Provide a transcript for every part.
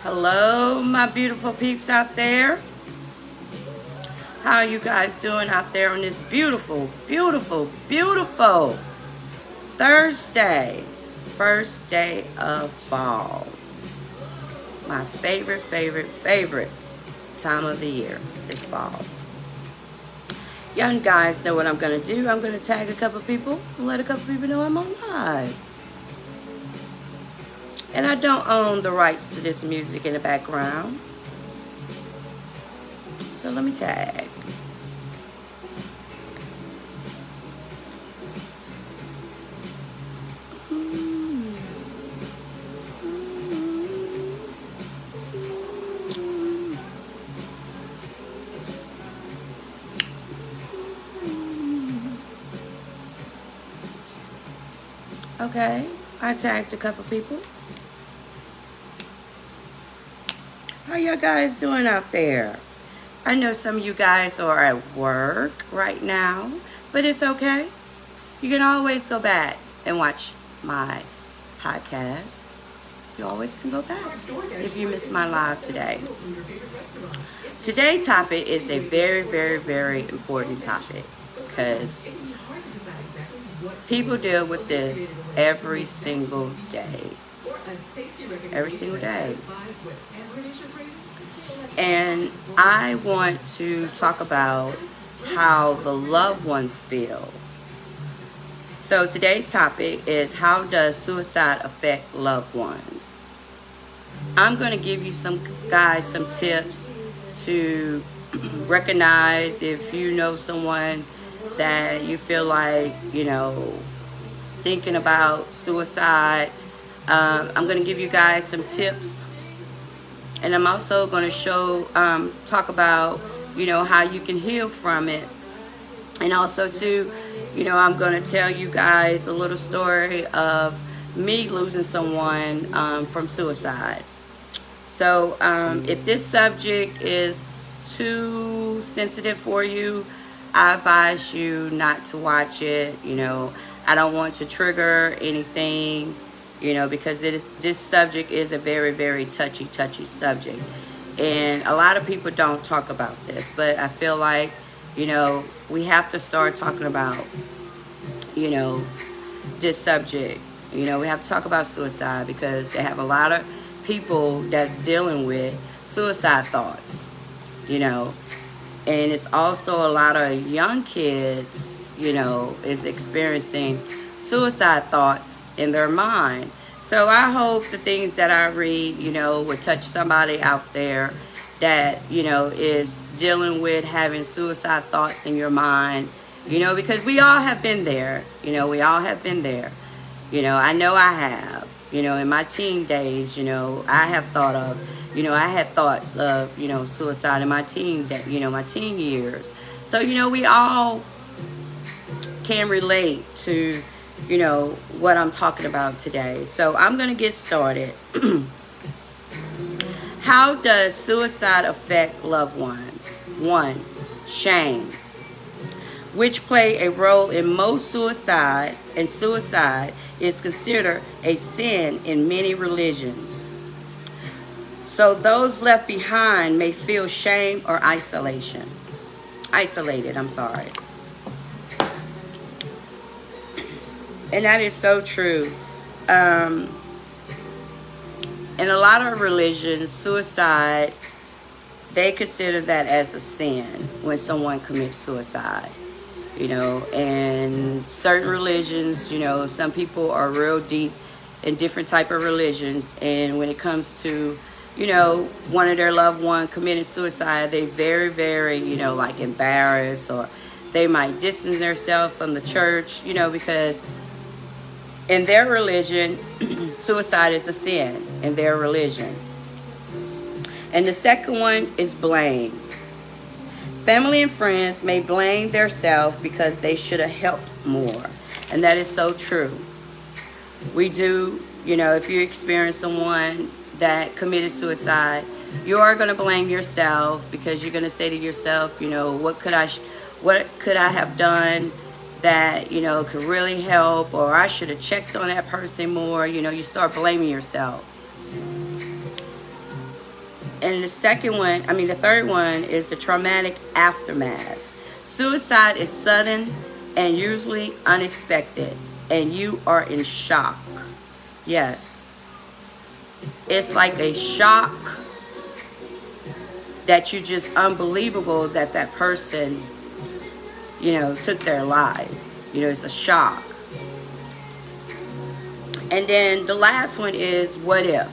Hello, my beautiful peeps out there. How are you guys doing out there on this beautiful, beautiful, beautiful Thursday? First day of fall. My favorite, favorite, favorite time of the year is fall. Young guys know what I'm going to do. I'm going to tag a couple people and let a couple people know I'm on live. And I don't own the rights to this music in the background. So let me tag. Okay, I tagged a couple people. How y'all guys doing out there? I know some of you guys are at work right now, but it's okay. You can always go back and watch my podcast. You always can go back if you missed my live today. Today's topic is a very, very, very important topic because people deal with this every single day. Every single day. And I want to talk about how the loved ones feel. So today's topic is, how does suicide affect loved ones? I'm going to give you some tips to recognize if you know someone that you feel like, thinking about suicide. I'm going to give you guys some tips, and I'm also going to talk about, how you can heal from it. And also too, I'm going to tell you guys a little story of me losing someone from suicide. So if this subject is too sensitive for you, I advise you not to watch it. I don't want to trigger anything, because this subject is a very, very touchy subject. And a lot of people don't talk about this, but I feel like, we have to start talking about, this subject. We have to talk about suicide because they have a lot of people that's dealing with suicide thoughts, and it's also a lot of young kids, is experiencing suicide thoughts in their mind. So I hope the things that I read, would touch somebody out there that, is dealing with having suicide thoughts in your mind, because we all have been there. We all have been there. I know I have. In my teen days, I have thought of, I had thoughts of, suicide in my my teen years. So, we all can relate to, what I'm talking about today. So I'm going to get started. How does suicide affect loved ones? 1, shame, which play a role in most suicide, and suicide is considered a sin in many religions. So those left behind may feel shame or isolated. And that is so true. In a lot of religions, suicide, they consider that as a sin when someone commits suicide. And certain religions, some people are real deep in different type of religions, and when it comes to, one of their loved one committing suicide, they very, very, like embarrassed, or they might distance themselves from the church, because in their religion, suicide is a sin in their religion. And the second one is blame. Family and friends may blame themselves because they should have helped more. And that is so true. We do, if you experience someone that committed suicide, you are going to blame yourself, because you're going to say to yourself, what could I have done that, could really help, or I should have checked on that person more. You start blaming yourself. And the second one, I mean, the third one is the traumatic aftermath. Suicide is sudden and usually unexpected, and you are in shock. Yes. It's like a shock that you just unbelievable that that person, you know, took their life. You know, it's a shock. And then the last one is what if?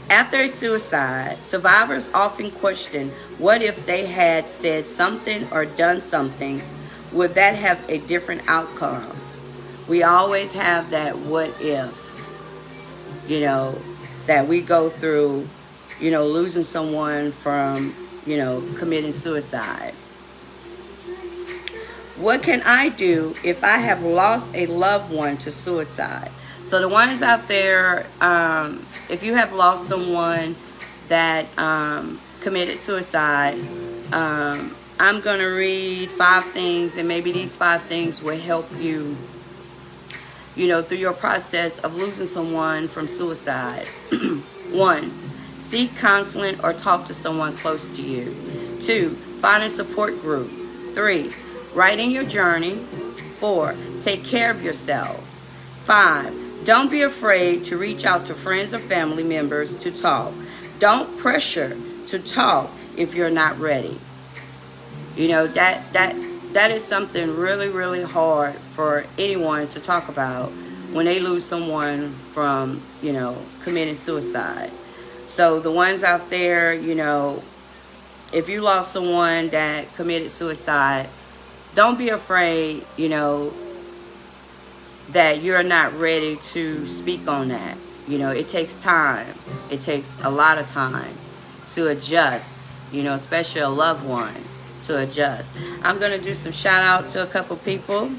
After a suicide, survivors often question what if they had said something or done something, would that have a different outcome? We always have that what if, you know, that we go through, you know, losing someone from, you know, committing suicide. What can I do if I have lost a loved one to suicide? So the ones out there, if you have lost someone that committed suicide, I'm going to read 5 things, and maybe these 5 things will help you, you know, through your process of losing someone from suicide. 1, seek counseling or talk to someone close to you. 2, find a support group. 3, write in your journey. 4, take care of yourself. 5, don't be afraid to reach out to friends or family members to talk. Don't pressure to talk if you're not ready. You know, that is something really, really hard for anyone to talk about when they lose someone from, you know, committing suicide. So the ones out there, you know, if you lost someone that committed suicide, don't be afraid, you know, that you're not ready to speak on that. You know, it takes time. It takes a lot of time to adjust, you know, especially a loved one to adjust. I'm going to do some shout out to a couple people.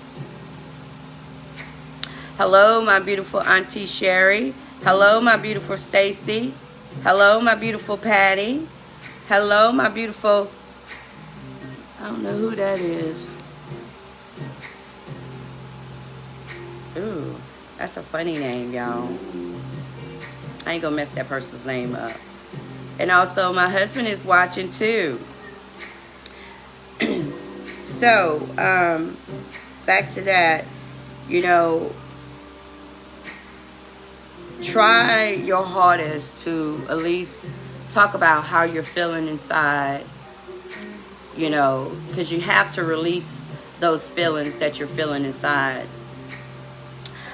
Hello, my beautiful Auntie Sherry. Hello, my beautiful Stacy. Hello, my beautiful Patty. Hello, my beautiful, I don't know who that is. Ooh, that's a funny name, y'all. I ain't gonna mess that person's name up. And also, my husband is watching too. So, back to that, you know, try your hardest to at least talk about how you're feeling inside, you know, because you have to release those feelings that you're feeling inside.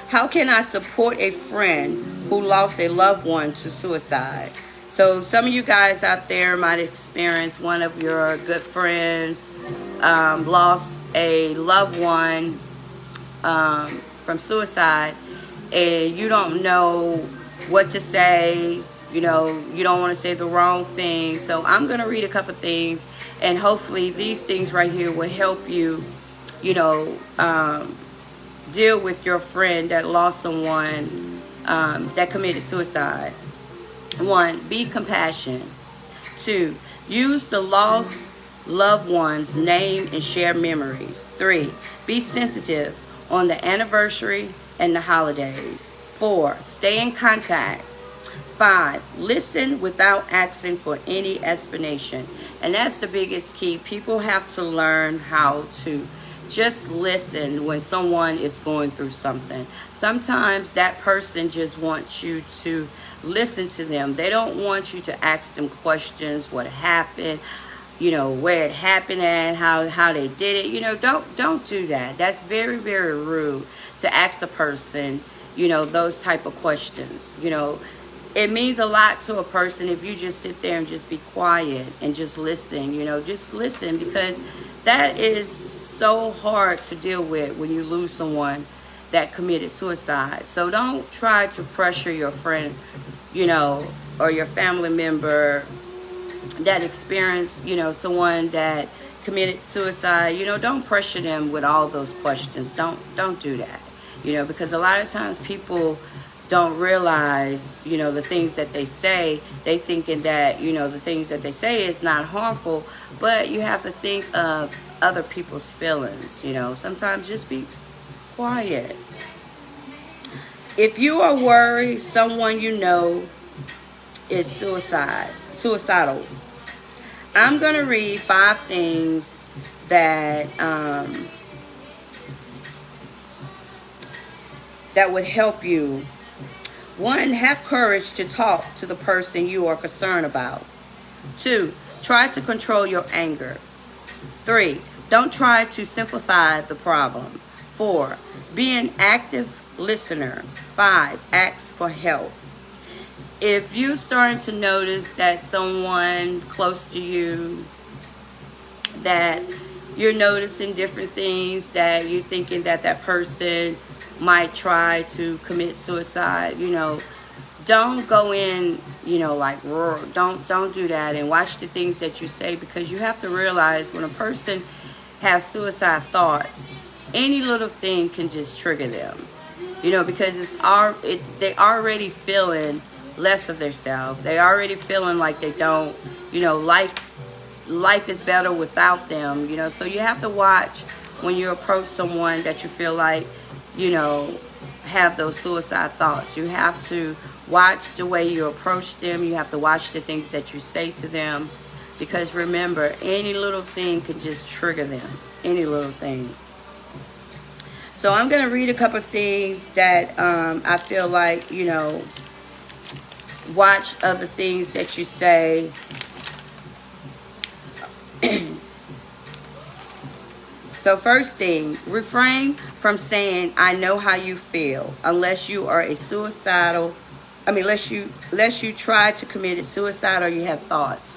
How can I support a friend who lost a loved one to suicide? So some of you guys out there might experience one of your good friends lost a loved one from suicide, and you don't know what to say. You know, you don't want to say the wrong thing. So I'm going to read a couple things, and hopefully these things right here will help you, you know, deal with your friend that lost someone that committed suicide. 1, be compassionate. 2, use the lost loved one's name and share memories. 3, be sensitive on the anniversary and the holidays. 4, stay in contact. 5, listen without asking for any explanation. And that's the biggest key. People have to learn how to just listen when someone is going through something. Sometimes that person just wants you to listen to them. They don't want you to ask them questions, what happened, you know, where it happened and how they did it. You know, don't do that. That's very, very rude to ask a person, you know, those type of questions. You know, it means a lot to a person if you just sit there and just be quiet and just listen, you know, just listen, because that is so hard to deal with when you lose someone that committed suicide. So don't try to pressure your friend, you know, or your family member that experienced, you know, someone that committed suicide. You know, don't pressure them with all those questions. Don't do that, you know, because a lot of times people don't realize, you know, the things that they say. They thinking that, you know, the things that they say is not harmful, but you have to think of other people's feelings. You know, sometimes just be quiet. If you are worried someone you know is suicidal. I'm going to read 5 things that that would help you. 1, have courage to talk to the person you are concerned about. 2, try to control your anger. 3, don't try to simplify the problem. 4, be an active listener. 5, ask for help. If you're starting to notice that someone close to you, that you're noticing different things, that you're thinking that that person might try to commit suicide, don't go in, like, don't do that, and watch the things that you say, because you have to realize when a person has suicide thoughts, any little thing can just trigger them, because they already feeling less of themselves. They already feeling like they don't, life is better without them, so you have to watch when you approach someone that you feel like, have those suicide thoughts. You have to watch the way you approach them. You have to watch the things that you say to them, because remember, any little thing can just trigger them, any little thing. So I'm going to read a couple of things that I feel like, watch other things that you say. So first thing, refrain from saying "I know how you feel" unless you are unless you try to commit suicide or you have thoughts.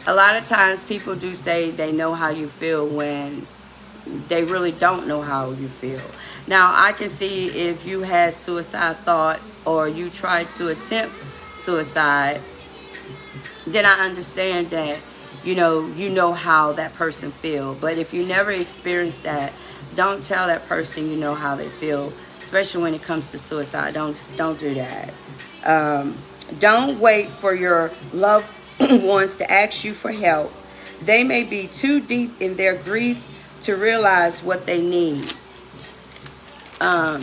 A lot of times people do say they know how you feel when they really don't know how you feel. Now, I can see if you had suicide thoughts or you tried to attempt suicide, then I understand that, you know how that person feel. But if you never experienced that, don't tell that person you know how they feel, especially when it comes to suicide. Don't do that. Don't wait for your loved ones to ask you for help. They may be too deep in their grief to realize what they need. How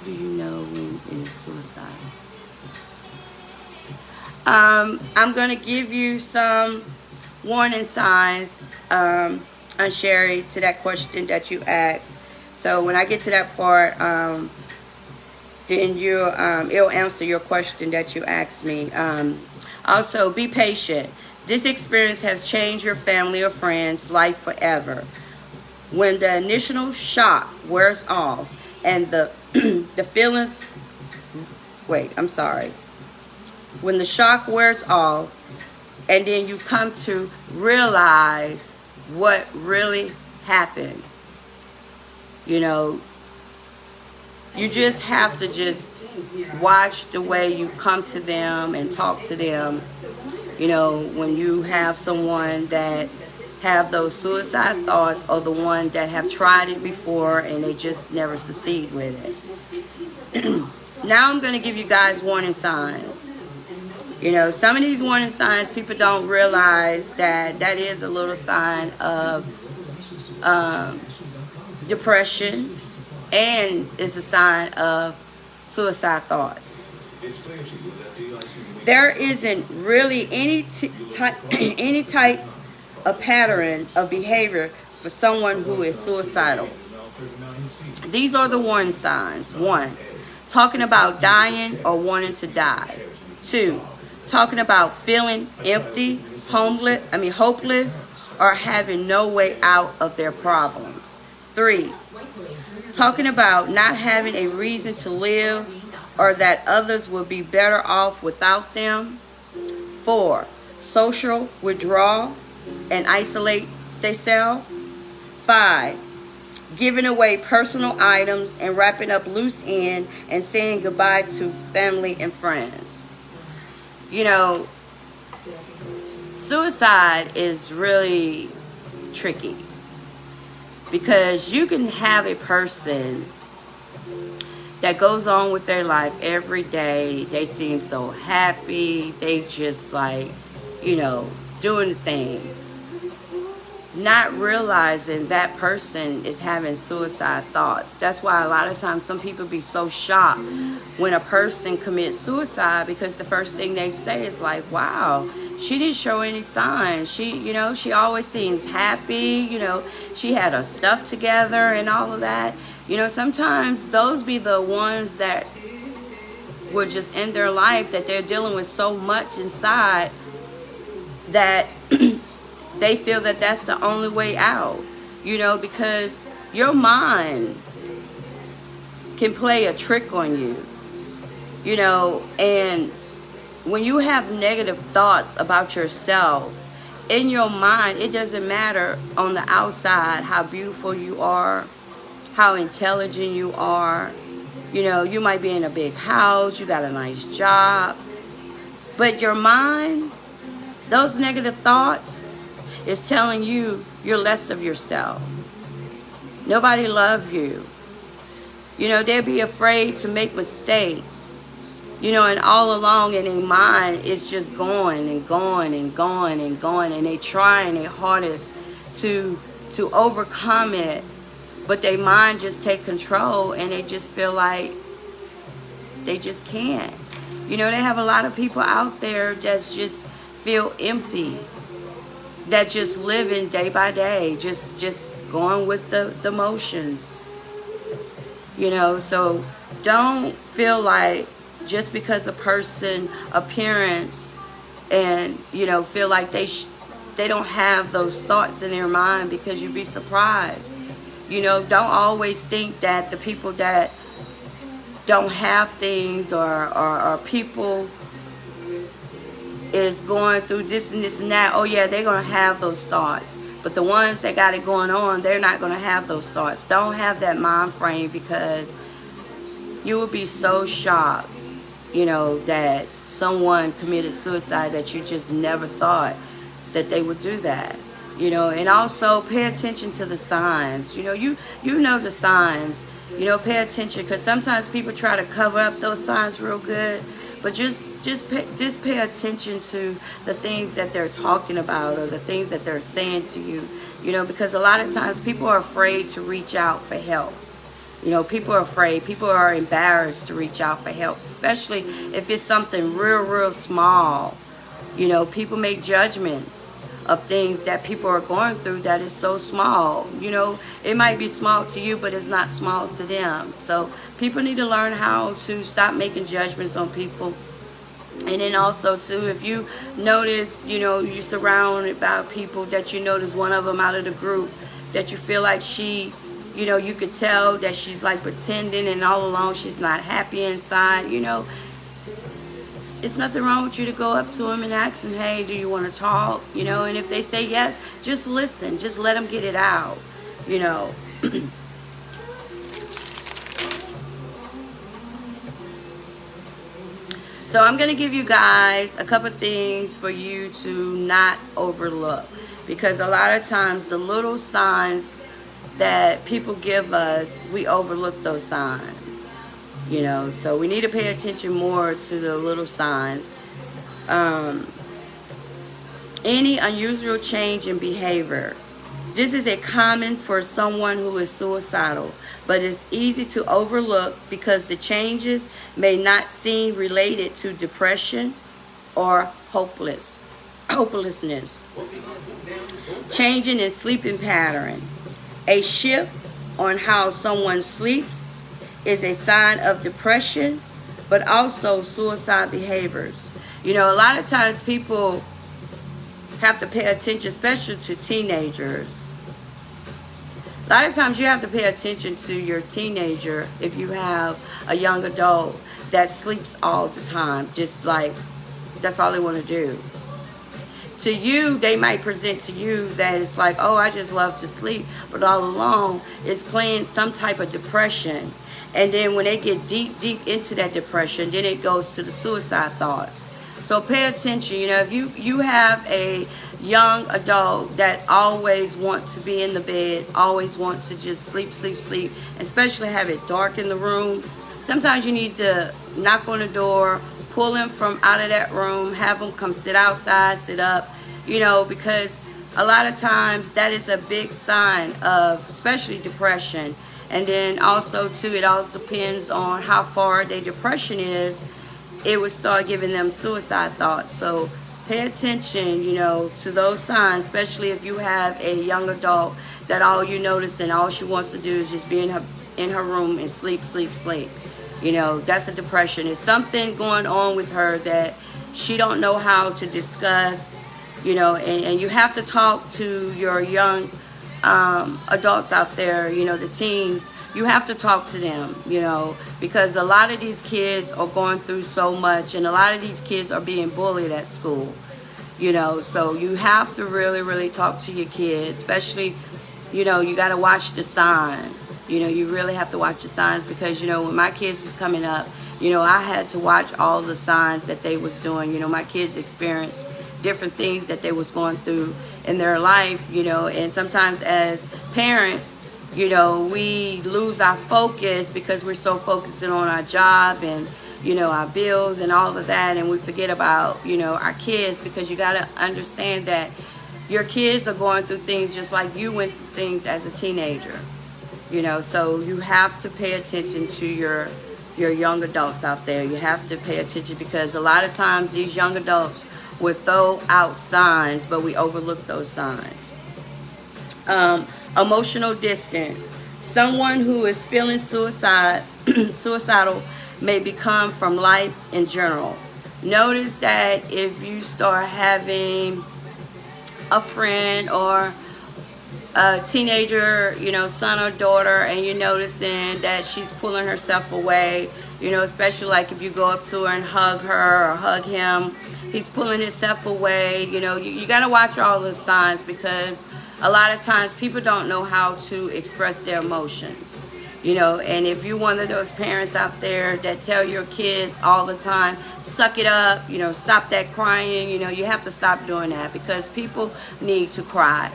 do you know when it's suicide? I'm going to give you some warning signs, Sherry, to that question that you asked. So when I get to that part, then it'll answer your question that you asked me. Also, be patient. This experience has changed your family or friends' life forever. When the initial shock wears off and the feelings... When the shock wears off and then you come to realize what really happened, you just have to just watch the way you come to them and talk to them. When you have someone that have those suicide thoughts, or the one that have tried it before and they just never succeed with it. Now I'm going to give you guys warning signs. Some of these warning signs, people don't realize that is a little sign of depression, and it's a sign of suicide thoughts. There isn't really any type of pattern of behavior for someone who is suicidal. These are the warning signs. 1, talking about dying or wanting to die. 2, talking about feeling empty, hopeless, or having no way out of their problems. 3, talking about not having a reason to live, or that others will be better off without them. 4, social withdrawal and isolate themselves. 5, giving away personal items and wrapping up loose ends and saying goodbye to family and friends. Suicide is really tricky, because you can have a person that goes on with their life every day. They seem so happy. They just doing the thing. not realizing that person is having suicide thoughts. That's why a lot of times some people be so shocked when a person commits suicide, because the first thing they say is like, wow, she didn't show any signs. She always seems happy. She had her stuff together and all of that. Sometimes those be the ones that would just end their life, that they're dealing with so much inside that they feel that that's the only way out, because your mind can play a trick on you, and when you have negative thoughts about yourself in your mind, it doesn't matter on the outside how beautiful you are, how intelligent you are. You might be in a big house, you got a nice job, but your mind, those negative thoughts is telling you you're less of yourself. Nobody loves you. They'll be afraid to make mistakes. And all along in their mind, it's just going and going and going and going, and they trying their hardest to overcome it, but their mind just take control, and they just feel like they just can't. They have a lot of people out there that's just feel empty, that just living day by day, just going with the motions. So don't feel like just because a person appearance and feel like they don't have those thoughts in their mind, because you'd be surprised. Don't always think that the people that don't have things or people is going through this and this and that, oh yeah, they're going to have those thoughts. But the ones that got it going on, they're not going to have those thoughts. Don't have that mind frame, because you would be so shocked, that someone committed suicide that you just never thought that they would do that. And also pay attention to the signs. You know the signs. Pay attention, because sometimes people try to cover up those signs real good. But just pay attention to the things that they're talking about, or the things that they're saying to you. Because a lot of times people are afraid to reach out for help. People are afraid. People are embarrassed to reach out for help, especially if it's something real small. People make judgments of things that people are going through that is so small. It might be small to you, but it's not small to them. So people need to learn how to stop making judgments on people. And then also too, if you notice, you're surrounded by people that you notice one of them out of the group that you feel like she, you could tell that she's like pretending, and all along she's not happy inside, it's nothing wrong with you to go up to them and ask them, hey, do you want to talk? And if they say yes, just listen. Just let them get it out, So I'm going to give you guys a couple things for you to not overlook, because a lot of times the little signs that people give us, we overlook those signs. So we need to pay attention more to the little signs. Any unusual change in behavior. This is a common for someone who is suicidal, but it's easy to overlook because the changes may not seem related to depression or hopelessness. Changing in sleeping pattern. A shift on how someone sleeps is a sign of depression, but also suicide behaviors. A lot of times people have to pay attention, especially to teenagers. A lot of times you have to pay attention to your teenager if you have a young adult that sleeps all the time, just like that's all they want to do. To you, they might present to you that it's like, oh, I just love to sleep, but all along it's playing some type of depression. And then when they get deep into that depression, then it goes to the suicide thoughts. So pay attention. If you have a young adult that always want to be in the bed, always want to just sleep, especially have it dark in the room, sometimes you need to knock on the door, pull them from out of that room, have them come sit outside, sit up, because a lot of times that is a big sign of especially depression. And then also too, it also depends on how far their depression is. It would start giving them suicide thoughts. So pay attention, to those signs, especially if you have a young adult that all you notice and all she wants to do is just be in her room and sleep, sleep, sleep. That's a depression. There's something going on with her that she don't know how to discuss, and you have to talk to your young adults out there, the teens. You have to talk to them, because a lot of these kids are going through so much, and a lot of these kids are being bullied at school, so you have to really, really talk to your kids, especially, you got to watch the signs. You really have to watch the signs, because, when my kids was coming up, I had to watch all the signs that they was doing. My kids experienced different things that they was going through in their life, and sometimes as parents, we lose our focus because we're so focused on our job and, our bills and all of that, and we forget about, our kids, because you got to understand that your kids are going through things just like you went through things as a teenager. So you have to pay attention to your young adults out there. You have to pay attention, because a lot of times these young adults will throw out signs, but we overlook those signs. Emotional distance. Someone who is feeling suicidal may become from life in general. Notice that if you start having a friend or a teenager, son or daughter, and you're noticing that she's pulling herself away, especially like if you go up to her and hug her or hug him, he's pulling himself away. You got to watch all those signs, because a lot of times people don't know how to express their emotions. And if you're one of those parents out there that tell your kids all the time, suck it up, stop that crying, you have to stop doing that, because people need to cry.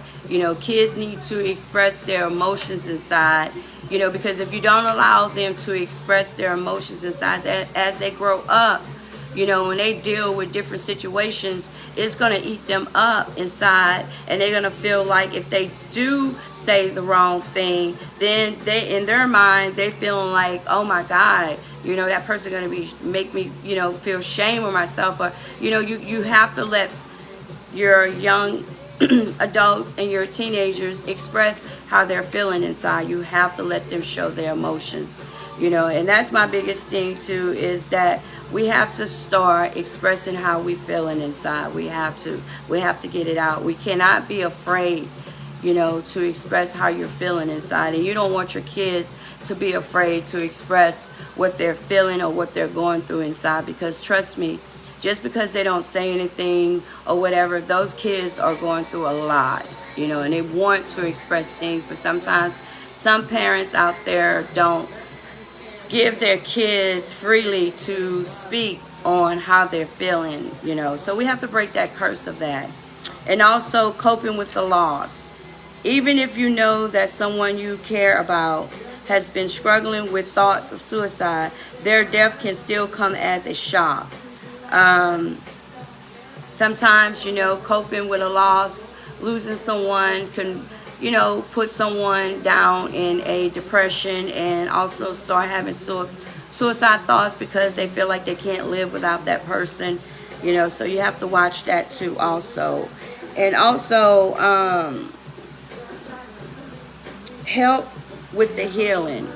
Kids need to express their emotions inside, because if you don't allow them to express their emotions inside as they grow up, when they deal with different situations, it's going to eat them up inside, and they're going to feel like if they do say the wrong thing, then they, in their mind, they feeling like, oh my God, that person going to make me, feel shame of myself. Or, you have to let your young adults and your teenagers express how they're feeling inside. You have to let them show their emotions, and that's my biggest thing too, is that we have to start expressing how we feeling inside. We have to get it out. We cannot be afraid, to express how you're feeling inside. And you don't want your kids to be afraid to express what they're feeling or what they're going through inside, because trust me, just because they don't say anything or whatever, those kids are going through a lot, and they want to express things, but sometimes some parents out there don't give their kids freely to speak on how they're feeling, so we have to break that curse of that. And also coping with the loss. Even if you know that someone you care about has been struggling with thoughts of suicide, their death can still come as a shock. Sometimes, coping with a loss, losing someone can, put someone down in a depression, and also start having suicide thoughts because they feel like they can't live without that person, so you have to watch that too also. And also, help with the healing.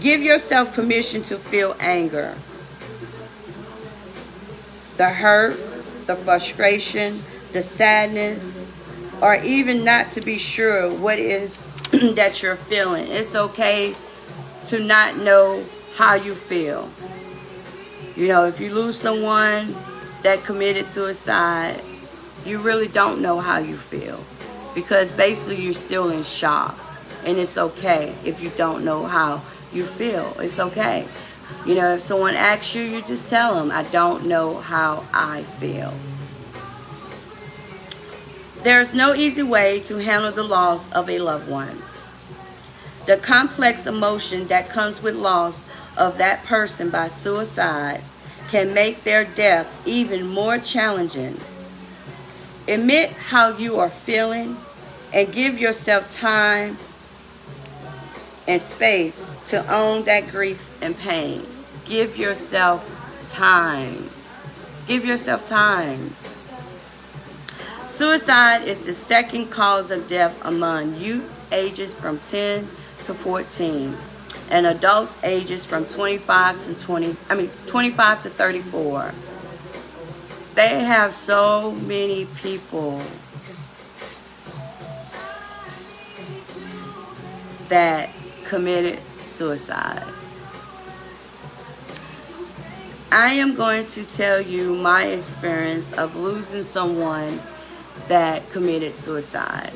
Give yourself permission to feel anger, the hurt, the frustration, the sadness, or even not to be sure what is that you're feeling. It's okay to not know how you feel. If you lose someone that committed suicide, you really don't know how you feel, because basically you're still in shock. And it's okay if you don't know how you feel. It's okay. If someone asks you, you just tell them, I don't know how I feel. There's no easy way to handle the loss of a loved one. The complex emotion that comes with loss of that person by suicide can make their death even more challenging. Admit how you are feeling and give yourself time and space to own that grief and pain. Give yourself time. Give yourself time. Suicide is the second cause of death among youth ages from 10 to 14 and adults ages from 25 to 34. They have so many people that committed suicide. I am going to tell you my experience of losing someone that committed suicide.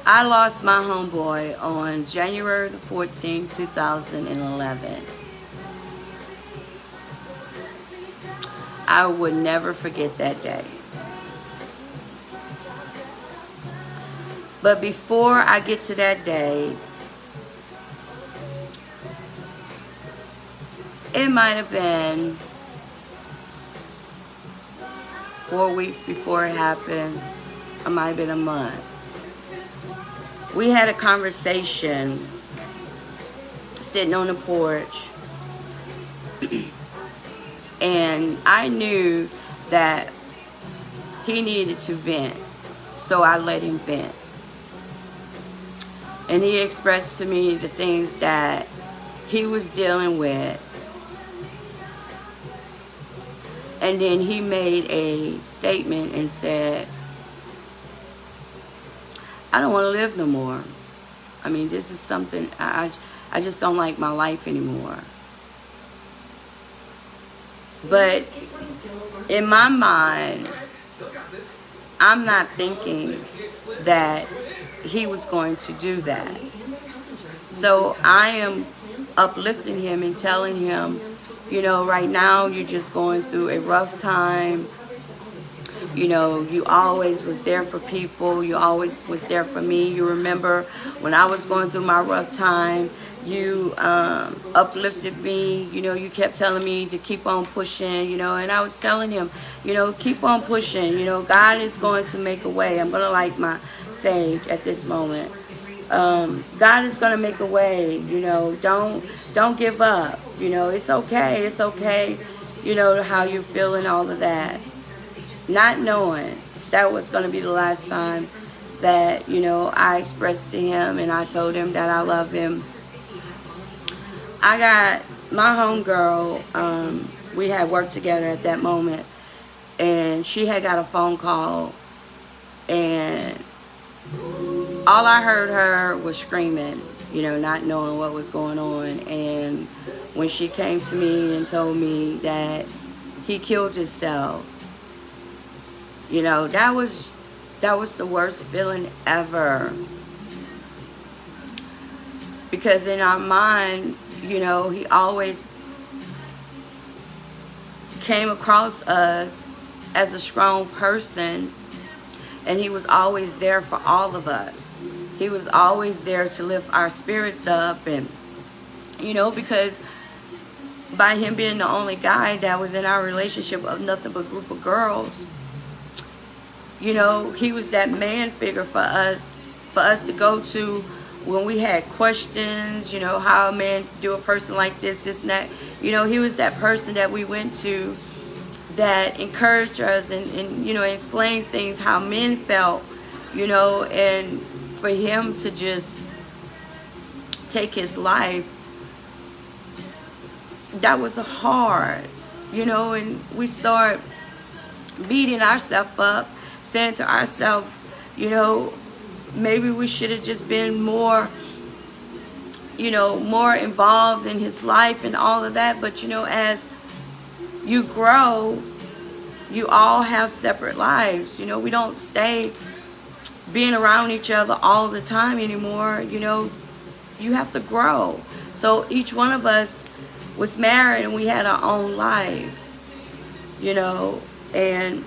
I lost my homeboy on January the 14th, 2011. I would never forget that day. But before I get to that day, it might have been 4 weeks before it happened. It might have been a month. We had a conversation sitting on the porch. And I knew that he needed to vent. So I let him vent. And he expressed to me the things that he was dealing with. And then he made a statement and said, I don't want to live no more. I mean, this is something, I just don't like my life anymore. But in my mind, I'm not thinking that he was going to do that. So I am uplifting him and telling him, you know, right now you're just going through a rough time. You know, you always was there for people. You always was there for me. You remember when I was going through my rough time, you uplifted me. You know, you kept telling me to keep on pushing, you know, and I was telling him, you know, keep on pushing. You know, God is going to make a way. I'm going to light my sage at this moment. God is going to make a way. You know, don't give up. You know, it's okay. It's okay. You know, how you're feeling, all of that. Not knowing that was going to be the last time that, you know, I expressed to him and I told him that I love him. I got my homegirl, we had worked together at that moment, and she had got a phone call, and all I heard her was screaming, you know, not knowing what was going on. And when she came to me and told me that he killed himself, you know, that was the worst feeling ever. Because in our mind, you know, he always came across us as a strong person, and he was always there for all of us. He was always there to lift our spirits up, and, you know, because by him being the only guy that was in our relationship of nothing but a group of girls, you know, he was that man figure for us to go to when we had questions, you know, how a man do a person like this and that. You know, he was that person that we went to that encouraged us and you know, explained things, how men felt, you know. And for him to just take his life, that was hard, you know. And we start beating ourselves up, saying to ourselves, you know, maybe we should have just been more, you know, more involved in his life and all of that. But, you know, as you grow, you all have separate lives. You know, we don't stay being around each other all the time anymore. You know, you have to grow. So each one of us was married and we had our own life, you know, and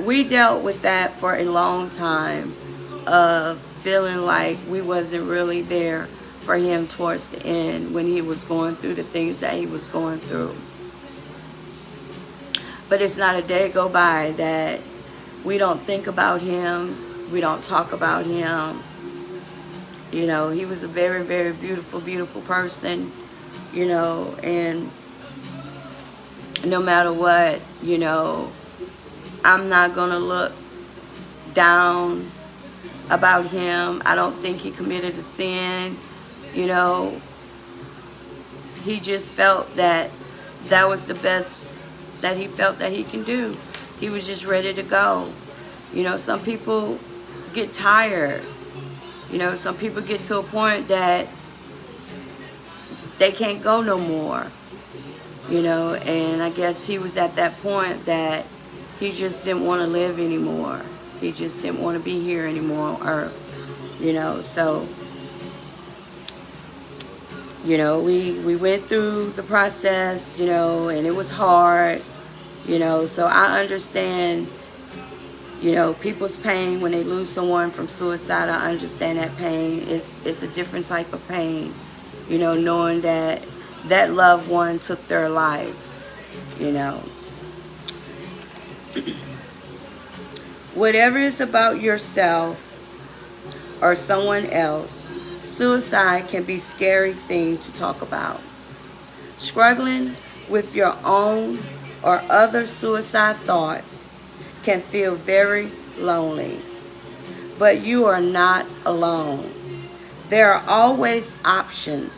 we dealt with that for a long time of feeling like we wasn't really there for him towards the end when he was going through the things that he was going through. But it's not a day go by that we don't think about him, we don't talk about him. You know, he was a very, very beautiful, beautiful person, you know, and no matter what, you know, I'm not going to look down about him. I don't think he committed a sin, you know. He just felt that that was the best that he felt that he can do. He was just ready to go. You know, some people get tired. You know, some people get to a point that they can't go no more. You know, and I guess he was at that point that he just didn't want to live anymore. He just didn't want to be here anymore. Or, you know, so, you know, we went through the process, you know, and it was hard, you know. So I understand, you know, people's pain when they lose someone from suicide. I understand that pain. It's a different type of pain, you know, knowing that that loved one took their life, you know. Whatever is about yourself or someone else, suicide can be a scary thing to talk about. Struggling with your own or other suicide thoughts can feel very lonely. But you are not alone. There are always options,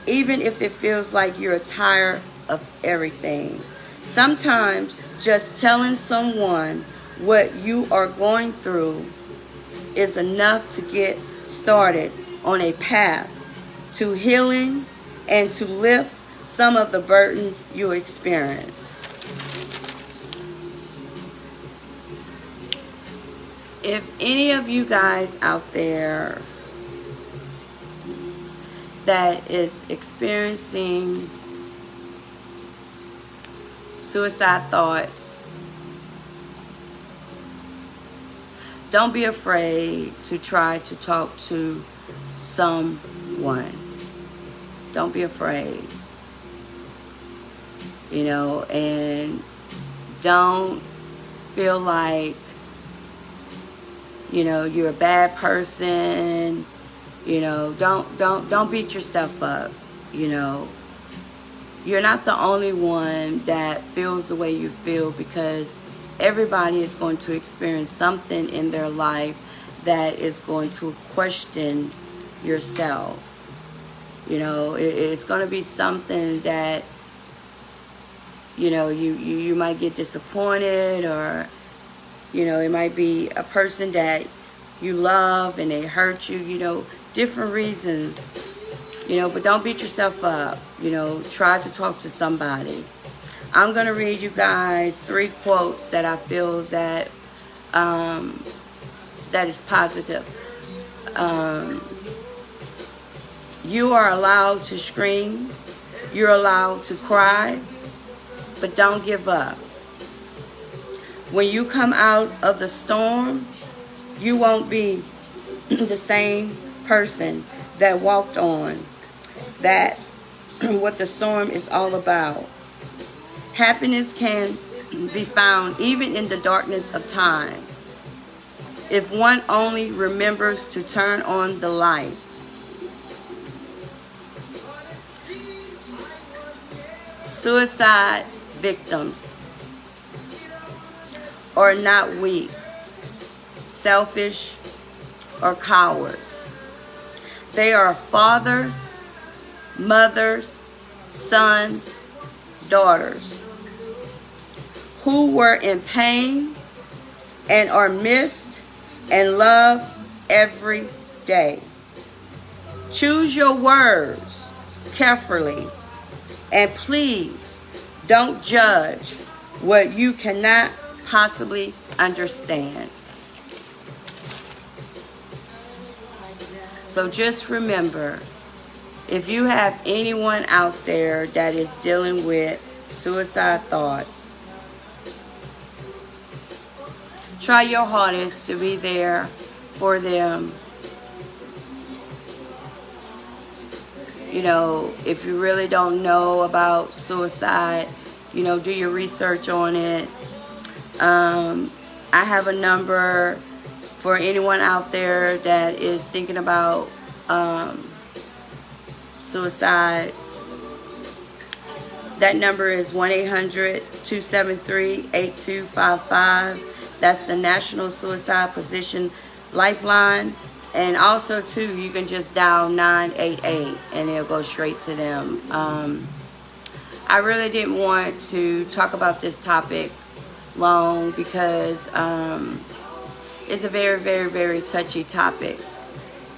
even if it feels like you're tired of everything. Sometimes just telling someone what you are going through is enough to get started on a path to healing and to lift some of the burden you experience. If any of you guys out there that is experiencing suicide thoughts, don't be afraid to try to talk to someone. Don't be afraid. You know, and don't feel like, you know, you're a bad person. You know, don't beat yourself up. You know, you're not the only one that feels the way you feel, because everybody is going to experience something in their life that is going to question yourself. You know, it's going to be something that, you know, you might get disappointed, or, you know, it might be a person that you love and they hurt you, you know, different reasons, you know, but don't beat yourself up. You know, try to talk to somebody. I'm going to read you guys 3 quotes that I feel that that is positive. You are allowed to scream. You're allowed to cry, but don't give up. When you come out of the storm, you won't be the same person that walked on. That's what the storm is all about. Happiness can be found even in the darkness of time, if one only remembers to turn on the light. Suicide victims are not weak, selfish, or cowards. They are fathers, mothers, sons, daughters who were in pain and are missed and loved every day. Choose your words carefully, and please don't judge what you cannot possibly understand. So just remember, if you have anyone out there that is dealing with suicide thoughts, try your hardest to be there for them. You know, if you really don't know about suicide, You know, do your research on it. I have a number for anyone out there that is thinking about suicide. That number is 1-800-273-8255. That's the National Suicide Prevention Lifeline. And also, too, you can just dial 988 and it'll go straight to them. I really didn't want to talk about this topic long because it's a very, very, very touchy topic.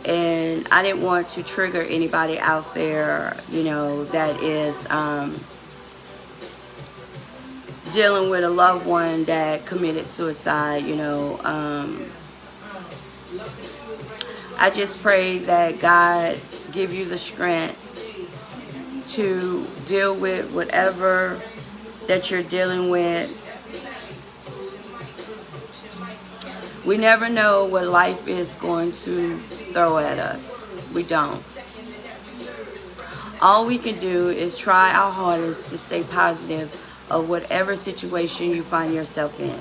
And I didn't want to trigger anybody out there, you know, that is dealing with a loved one that committed suicide, you know. I just pray that God give you the strength to deal with whatever that you're dealing with. We never know what life is going to throw at us. We don't. All we can do is try our hardest to stay positive of whatever situation you find yourself in.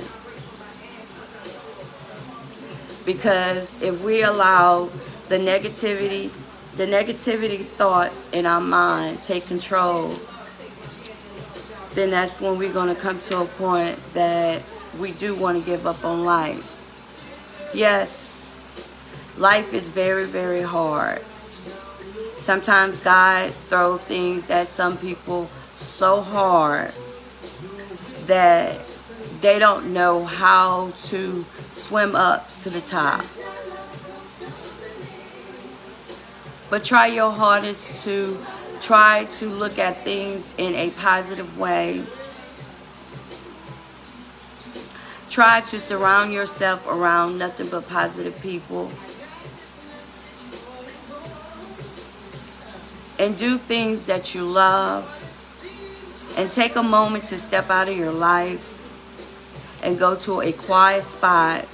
Because if we allow the negativity thoughts in our mind take control, then that's when we're going to come to a point that we do want to give up on life. Yes, life is very, very hard. Sometimes God throws things at some people so hard that they don't know how to swim up to the top. But try your hardest to try to look at things in a positive way. Try to surround yourself around nothing but positive people. And do things that you love. And take a moment to step out of your life and go to a quiet spot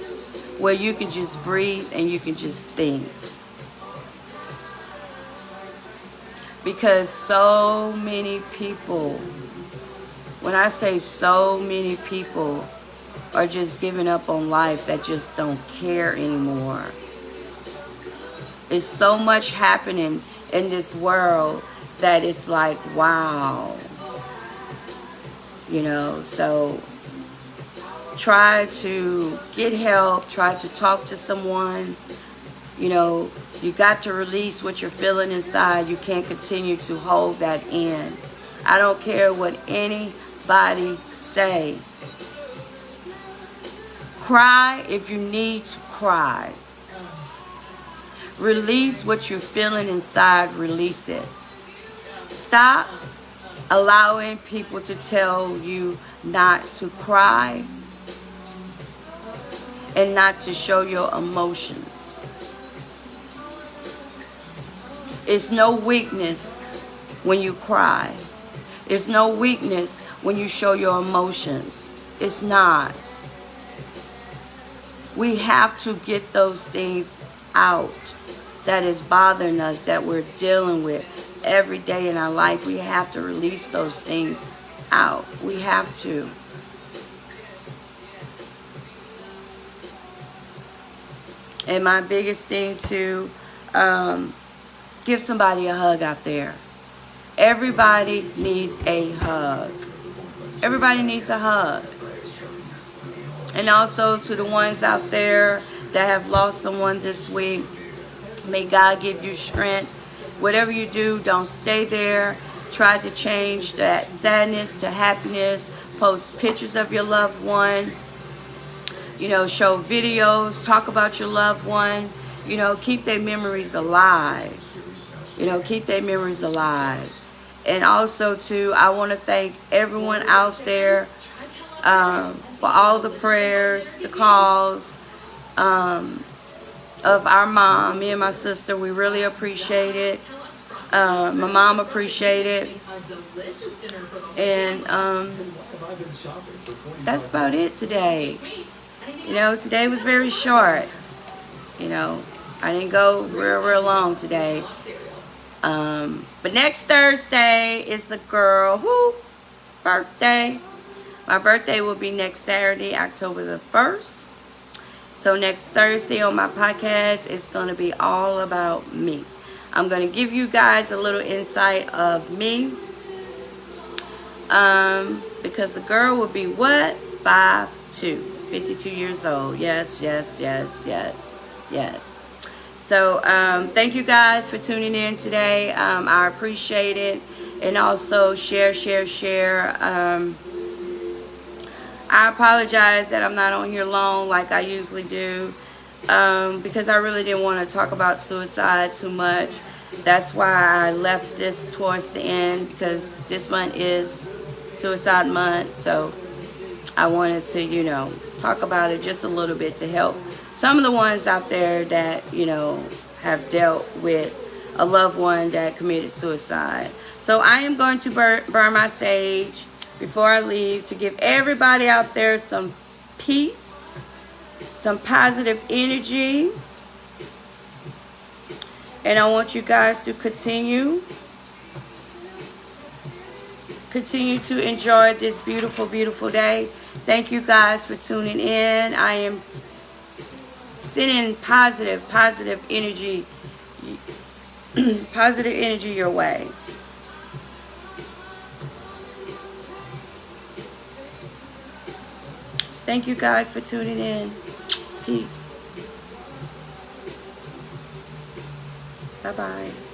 where you can just breathe and you can just think. Because so many people, when I say so many people, are just giving up on life, that just don't care anymore. There's so much happening in this world that it's like, wow. You know, so try to get help, try to talk to someone. You know, you got to release what you're feeling inside. You can't continue to hold that in. I don't care what anybody say. Cry if you need to cry. Release what you're feeling inside. Release it. Stop allowing people to tell you not to cry and not to show your emotions. It's no weakness when you cry. It's no weakness when you show your emotions. It's not. We have to get those things out that is bothering us, that we're dealing with every day in our life. We have to release those things out. We have to. And my biggest thing too, give somebody a hug out there. Everybody needs a hug. Everybody needs a hug. And also to the ones out there that have lost someone this week, may God give you strength. Whatever you do, don't stay there. Try to change that sadness to happiness. Post pictures of your loved one. You know, show videos. Talk about your loved one. You know, keep their memories alive. You know, keep their memories alive. And also, too, I want to thank everyone out there for all the prayers, the calls of our mom, me and my sister. We really appreciate it. My mom appreciated it. And that's about it today. You know, today was very short. You know, I didn't go real long today. But next Thursday is the girl who birthday. My birthday will be next Saturday, October the 1st. So next Thursday on my podcast, it's going to be all about me. I'm going to give you guys a little insight of me. Because the girl will be what? 5'2", 52 years old. Yes, yes, yes, yes, yes. So thank you guys for tuning in today. I appreciate it. And also share. I apologize that I'm not on here long like I usually do, because I really didn't want to talk about suicide too much. That's why I left this towards the end, because this month is Suicide Month. So I wanted to, talk about it just a little bit to help some of the ones out there that, have dealt with a loved one that committed suicide. So I am going to burn my sage before I leave to give everybody out there some peace, some positive energy. And I want you guys to continue to enjoy this beautiful, beautiful day. Thank you guys for tuning in. I am sending positive energy, positive energy your way. Thank you guys for tuning in. Peace. Bye-bye.